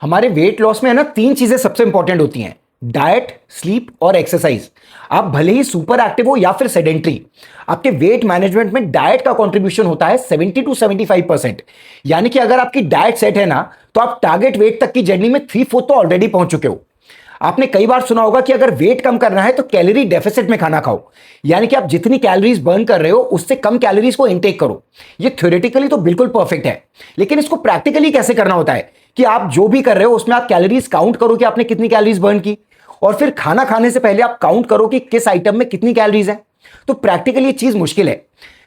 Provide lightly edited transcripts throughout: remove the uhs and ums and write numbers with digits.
हमारे weight loss में है ना तीन चीजें सबसे इंपॉर्टेंट होती हैं, डाइट, स्लीप और एक्सरसाइज। आप भले ही सुपर एक्टिव हो या फिर सेडेंट्री, आपके वेट मैनेजमेंट में डाइट का कंट्रीब्यूशन होता है 70 to 75%। यानी कि अगर आपकी डाइट सेट है ना, तो आप टारगेट वेट तक की जर्नी में 3/4 तो ऑलरेडी पहुंच चुके हो। आपने कई बार सुना होगा कि अगर वेट कम करना है तो कैलोरी डेफिसिट में खाना खाओ, यानी कि आप जितनी कैलोरीज बर्न कर रहे हो उससे कम कैलोरीज को इनटेक करो। ये थ्योरेटिकली तो बिल्कुल परफेक्ट है, लेकिन इसको प्रैक्टिकली कैसे करना होता है कि आप जो भी कर रहे हो उसमें आप कैलोरीज काउंट करो कि आपने कितनी कैलोरीज बर्न की, और फिर खाना खाने से पहले आप काउंट करो कि किस आइटम में कितनी कैलोरीज है। तो प्रैक्टिकली ये चीज मुश्किल है।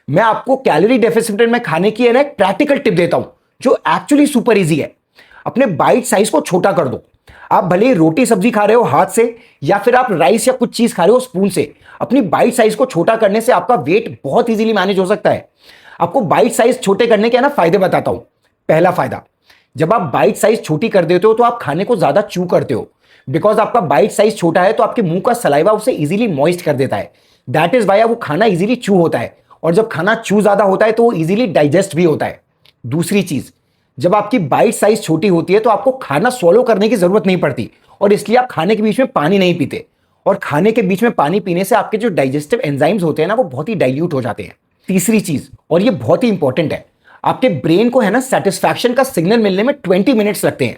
मैं आपको कैलोरी डेफिसिट में खाने की है ना एक प्रैक्टिकल टिप देता हूं जो एक्चुअली सुपर इजी है। अपने बाइट साइज को छोटा कर दो। आप भले ही रोटी सब्जी खा रहे हो हाथ से या फिर आप राइस या कुछ चीज खा रहे हो स्पून से, अपनी बाइट साइज को छोटा करने से आपका वेट बहुत इजीली मैनेज हो सकता है। आपको बाइट साइज छोटे करने के ना फायदे बताता हूं। पहला फायदा, जब आप बाइट साइज छोटी कर देते हो तो आप खाने को ज्यादा च्यू करते हो। बिकॉज आपका बाइट साइज छोटा है तो आपके मुंह का सलाइवा उसे इजीली मॉइस्ट कर देता है। दैट इज वाई वो खाना इजीली च्यू होता है, और जब खाना च्यू ज्यादा होता है तो वो इजीली डाइजेस्ट भी होता है। दूसरी चीज, जब आपकी बाइट साइज छोटी होती है तो आपको खाना स्वॉलो करने की जरूरत नहीं पड़ती, और इसलिए आप खाने के बीच में पानी नहीं पीते। और खाने के बीच में पानी पीने से आपके जो डाइजेस्टिव एंजाइम्स होते हैं ना वो बहुत ही डाइल्यूट हो जाते हैं। तीसरी चीज, और ये बहुत ही इंपॉर्टेंट है, आपके ब्रेन को है ना सेटिस्फैक्शन का सिग्नल मिलने में 20 मिनट्स लगते हैं।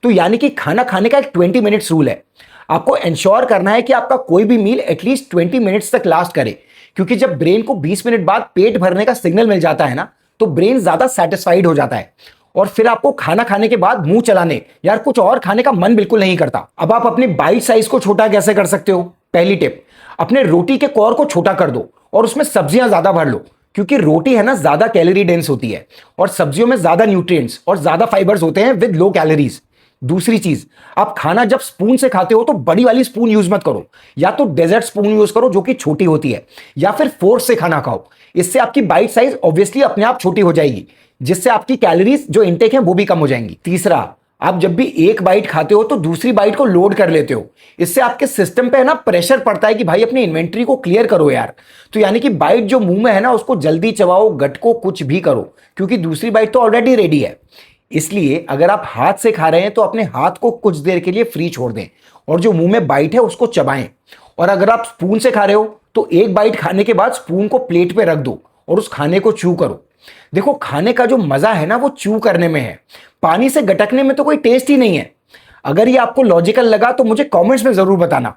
तो यानी कि खाना खाने का एक 20 मिनट्स रूल है। आपको इंश्योर करना है कि आपका कोई भी मील एटलीस्ट 20 मिनट्स तक लास्ट करे, क्योंकि जब ब्रेन को 20 मिनट बाद पेट भरने का सिग्नल मिल जाता है ना, तो ब्रेन ज्यादा सेटिस्फाइड हो जाता है, और फिर आपको खाना खाने के बाद मुंह चलाने यार कुछ और खाने का मन बिल्कुल नहीं करता। अब आप अपनी बाइट साइज को छोटा कैसे कर सकते हो? पहली टिप, अपने रोटी के कोर को छोटा कर दो और उसमें सब्जियां ज्यादा भर लो, क्योंकि रोटी है ना ज्यादा कैलोरी डेंस होती है और सब्जियों में ज्यादा न्यूट्रिएंट्स और ज्यादा फाइबर्स होते हैं विद लो कैलोरीज। दूसरी चीज, आप खाना जब स्पून से खाते हो तो बड़ी वाली स्पून यूज मत करो, या तो डेजर्ट स्पून यूज करो जो कि छोटी होती है, या फिर फोर्क से खाना खाओ। इससे आपकी बाइट साइज ऑब्वियसली अपने आप छोटी हो जाएगी, जिससे आपकी कैलोरीज जो इंटेक है वो भी कम हो जाएंगी। तीसरा, आप जब भी एक बाइट खाते हो तो दूसरी बाइट को लोड कर लेते हो। इससे आपके सिस्टम पे है ना प्रेशर पड़ता है कि भाई अपनी इन्वेंट्री को क्लियर करो यार। तो यानी कि बाइट जो मुंह में है ना उसको जल्दी चबाओ, गट को कुछ भी करो, क्योंकि दूसरी बाइट तो ऑलरेडी रेडी है। इसलिए अगर आप हाथ से खा रहे हैं तो अपने हाथ को कुछ देर के लिए फ्री छोड़ दें और जो मुंह में बाइट है उसको चबाएं। और अगर आप स्पून से खा रहे हो तो एक बाइट खाने के बाद स्पून को प्लेट पे रख दो और उस खाने को च्यू करो। देखो, खाने का जो मजा है ना वो च्यू करने में है, पानी से गटकने में तो कोई टेस्ट ही नहीं है। अगर ये आपको लॉजिकल लगा तो मुझे कमेंट्स में जरूर बताना।